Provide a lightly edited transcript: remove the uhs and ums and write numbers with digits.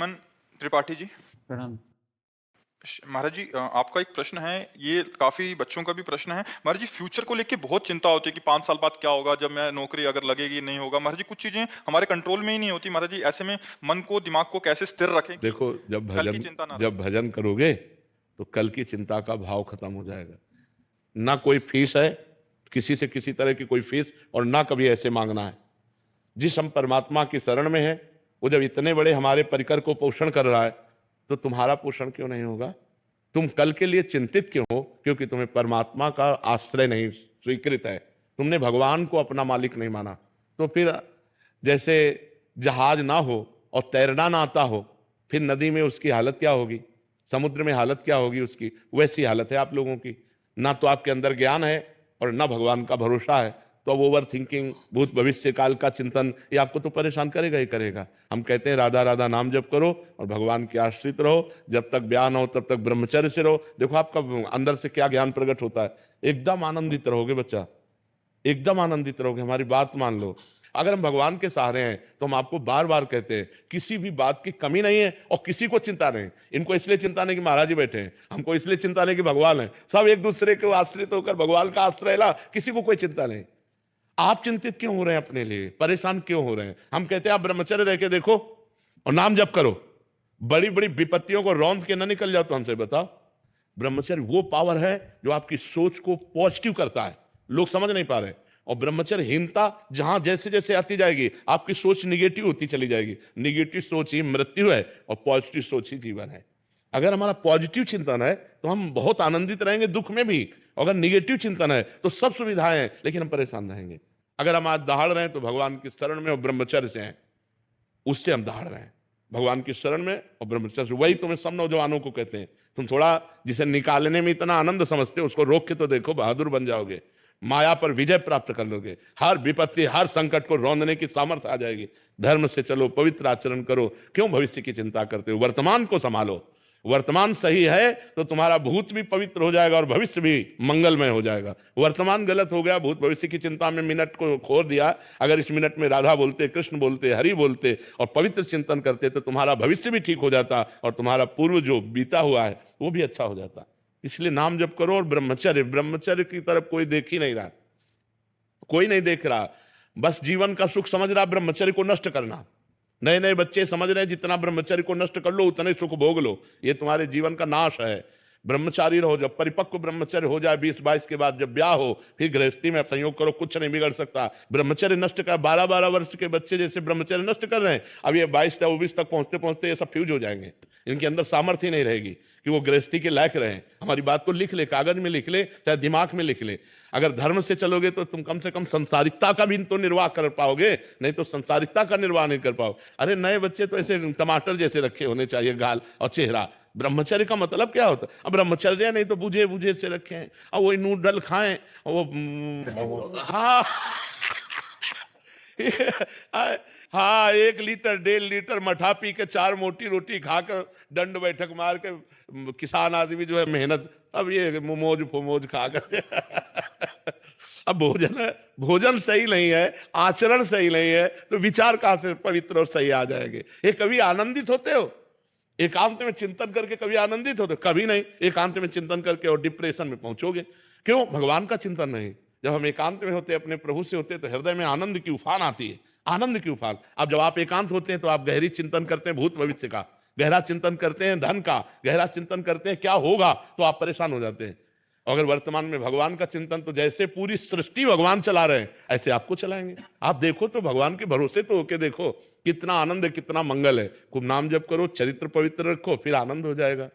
हेमंत त्रिपाठी जी। प्रणाम। महाराज जी, आपका एक प्रश्न है, ये काफी बच्चों का भी प्रश्न है महाराज जी। फ्यूचर को लेके बहुत चिंता होती है कि 5 साल बाद क्या होगा, जब मैं नौकरी अगर लगेगी नहीं होगा। महाराज जी कुछ चीजें हमारे कंट्रोल में ही नहीं होती महाराज जी, ऐसे में मन को दिमाग को कैसे स्थिर रखें कि देखो, कल की चिंता ना रहे। जब भजन करोगे तो कल की चिंता का भाव खत्म हो जाएगा। ना कोई फीस है, किसी से किसी तरह की कोई फीस, और ना कभी ऐसे मांगना है। जिस हम परमात्मा की शरण में है, वो जब इतने बड़े हमारे परिकर को पोषण कर रहा है, तो तुम्हारा पोषण क्यों नहीं होगा? तुम कल के लिए चिंतित क्यों हो? क्योंकि तुम्हें परमात्मा का आश्रय नहीं स्वीकृत है, तुमने भगवान को अपना मालिक नहीं माना। तो फिर जैसे जहाज ना हो और तैरना ना आता हो, फिर नदी में उसकी हालत क्या होगी, समुद्र में हालत क्या होगी उसकी, वैसी हालत है आप लोगों की। ना तो आपके अंदर ज्ञान है और ना भगवान का भरोसा है, तो अब ओवर थिंकिंग, भूत भविष्य काल का चिंतन, ये आपको तो परेशान करेगा ही करेगा। हम कहते हैं राधा राधा नाम जप करो और भगवान के आश्रित रहो, जब तक ब्याह न हो तब तक ब्रह्मचर्य से रहो। देखो आपका अंदर से क्या ज्ञान प्रकट होता है, एकदम आनंदित रहोगे बच्चा, एकदम आनंदित रहोगे। हमारी बात मान लो, अगर हम भगवान के सहारे हैं तो हम आपको बार बार कहते हैं किसी भी बात की कमी नहीं है और किसी को चिंता नहीं। इनको इसलिए चिंता नहीं कि महाराज जी बैठे हैं, हमको इसलिए चिंता नहीं कि भगवान है। सब एक दूसरे को आश्रित होकर भगवान का आश्रय ला, किसी को कोई चिंता नहीं। आप चिंतित क्यों हो रहे हैं, अपने लिए परेशान क्यों हो रहे हैं? हम कहते हैं आप ब्रह्मचर्य रह के देखो और नाम जप करो, बड़ी बड़ी विपत्तियों को रौंद के ना निकल जाओ। तो हमसे बताओ, ब्रह्मचर्य वो पावर है जो आपकी सोच को पॉजिटिव करता है, लोग समझ नहीं पा रहे। और ब्रह्मचर्यहीनता जहां जैसे जैसे आती जाएगी, आपकी सोच निगेटिव होती चली जाएगी। निगेटिव सोच ही मृत्यु है और पॉजिटिव सोच ही जीवन है। अगर हमारा पॉजिटिव चिंतन है तो हम बहुत आनंदित रहेंगे दुख में भी, अगर निगेटिव चिंतन है तो सब सुविधाएं हैं लेकिन हम परेशान रहेंगे। अगर हम आज दहाड़ रहे हैं तो भगवान की शरण में और ब्रह्मचर्य से हैं, उससे हम दहाड़ रहे हैं, भगवान की शरण में और ब्रह्मचर्य से। वही तुम्हें सब नौजवानों को कहते हैं, तुम थोड़ा जिसे निकालने में इतना आनंद समझते हो उसको रोक के तो देखो, बहादुर बन जाओगे, माया पर विजय प्राप्त कर लोगे। हर विपत्ति, हर संकट को रौंदने की सामर्थ्य आ जाएगी। धर्म से चलो, पवित्र आचरण करो, क्यों भविष्य की चिंता करते हो? वर्तमान को संभालो। वर्तमान सही है तो तुम्हारा भूत भी पवित्र हो जाएगा और भविष्य भी मंगलमय हो जाएगा। वर्तमान गलत हो गया, भूत भविष्य की चिंता में मिनट को खो दिया। अगर इस मिनट में राधा बोलते, कृष्ण बोलते, हरि बोलते और पवित्र चिंतन करते तो तुम्हारा भविष्य भी ठीक हो जाता और तुम्हारा पूर्व जो बीता हुआ है वो भी अच्छा हो जाता। इसलिए नाम जप करो और ब्रह्मचर्य, ब्रह्मचर्य की तरफ कोई देख ही नहीं रहा, कोई नहीं देख रहा, बस जीवन का सुख समझ रहा ब्रह्मचर्य को नष्ट करना। नए नए बच्चे समझ रहे हैं जितना ब्रह्मचर्य को नष्ट कर लो उतने सुख भोग लो, ये तुम्हारे जीवन का नाश है। ब्रह्मचारी रहो, जब परिपक्व ब्रह्मचर्य हो जाए 20-22 के बाद, जब ब्याह हो, फिर गृहस्थी में आप संयोग करो, कुछ नहीं बिगड़ सकता। ब्रह्मचर्य नष्ट कर, 12-12 वर्ष के बच्चे जैसे ब्रह्मचर्य नष्ट कर रहे हैं, अब ये 22-24 तक पहुंचते पहुंचते ये सब फ्यूज हो जाएंगे। इनके अंदर सामर्थ्य ही नहीं रहेगी कि वो गृहस्थी के लायक रहे। हमारी बात को लिख ले, कागज में लिख ले, चाहे दिमाग में लिख ले। अगर धर्म से चलोगे तो तुम कम से कम संसारिकता का भी तो निर्वाह कर पाओगे, नहीं तो संसारिकता का निर्वाह नहीं कर पाओगे। अरे नए बच्चे तो ऐसे टमाटर जैसे रखे होने चाहिए गाल और चेहरा। ब्रह्मचर्य का मतलब क्या होता है? अब ब्रह्मचर्य नहीं तो बुझे बुझे से रखे हैं, अब वही नूडल खाएं, वो हाँ हाँ 1 लीटर 1.5 लीटर मठा पी के 4 मोटी रोटी खाकर दंड बैठक मार के किसान आदमी जो है मेहनत, अब ये मोमोज फोमोज खाकर अब भोजन सही नहीं है, आचरण सही नहीं है, तो विचार कहां से पवित्र और सही आ जाएंगे? ये कभी आनंदित होते हो? एकांत में चिंतन करके कभी आनंदित होते? कभी नहीं। एकांत में चिंतन करके और डिप्रेशन में पहुंचोगे। क्यों? भगवान का चिंतन नहीं। जब हम एकांत में होते, अपने प्रभु से होते, तो हृदय में आनंद की उफान आती है, आनंद की उफान। अब जब आप एकांत होते हैं तो आप गहरी चिंतन करते हैं भूत भविष्य का, गहरा चिंतन करते हैं धन का, गहरा चिंतन करते हैं क्या होगा, तो आप परेशान हो जाते हैं। अगर वर्तमान में भगवान का चिंतन, तो जैसे पूरी सृष्टि भगवान चला रहे हैं ऐसे आपको चलाएंगे। आप देखो तो भगवान के भरोसे तो होके देखो, कितना आनंद है, कितना मंगल है। खूब नाम जप करो, चरित्र पवित्र रखो, फिर आनंद हो जाएगा।